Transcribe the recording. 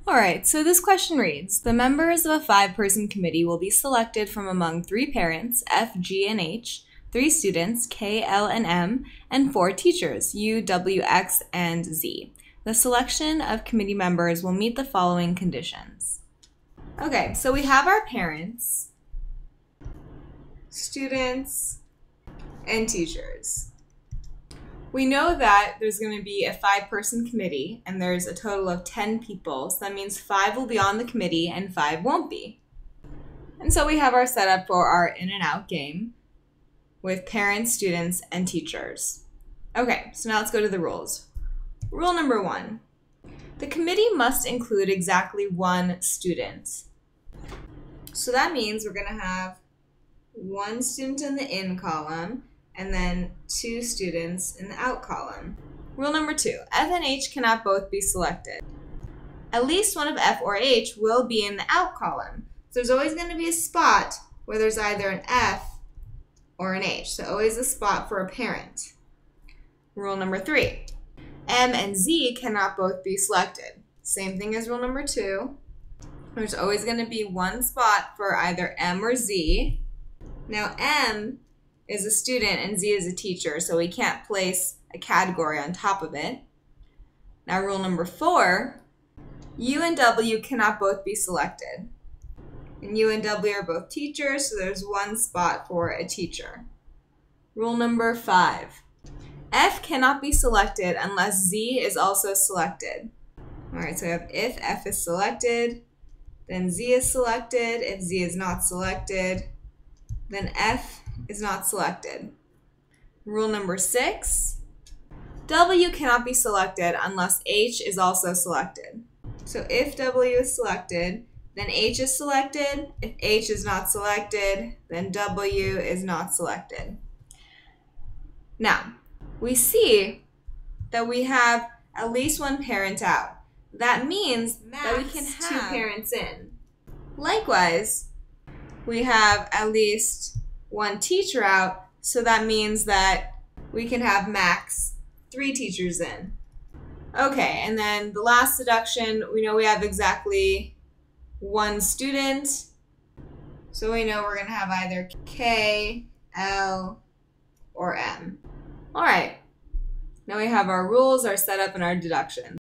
Alright, so this question reads, the members of a 5-person committee will be selected from among 3 parents, F, G, and H, 3 students, K, L, and M, and 4 teachers, U, W, X, and Z. The selection of committee members will meet the following conditions. Okay, so we have our parents, students, and teachers. We know that there's going to be a 5-person committee and there's a total of 10 people. So that means 5 will be on the committee and 5 won't be. And so we have our setup for our in and out game with parents, students, and teachers. Okay, so now let's go to the rules. Rule number 1. The committee must include exactly 1 student. So that means we're going to have 1 student in the in column and then 2 students in the out column. Rule number 2, F and H cannot both be selected. At least one of F or H will be in the out column. So there's always going to be a spot where there's either an F or an H. So always a spot for a parent. Rule number 3, M and Z cannot both be selected. Same thing as rule number 2. There's always going to be one spot for either M or Z. Now M is a student and Z is a teacher, so we can't place a category on top of it. Now rule number 4, U and W cannot both be selected. And U and W are both teachers, so there's one spot for a teacher. Rule number 5, F cannot be selected unless Z is also selected. All right, so we have if F is selected, then Z is selected. If Z is not selected, then F is not selected. Rule number 6, W cannot be selected unless H is also selected. So if W is selected, then H is selected. If H is not selected, then W is not selected. Now, we see that we have at least 1 parent out. That means that we can have 2 parents in. Likewise, we have at least 1 teacher out, so that means that we can have max 3 teachers in. Okay, and then the last deduction, we know we have exactly 1 student, so we know we're going to have either K, L, or M. All right, now we have our rules, our setup, and our deductions.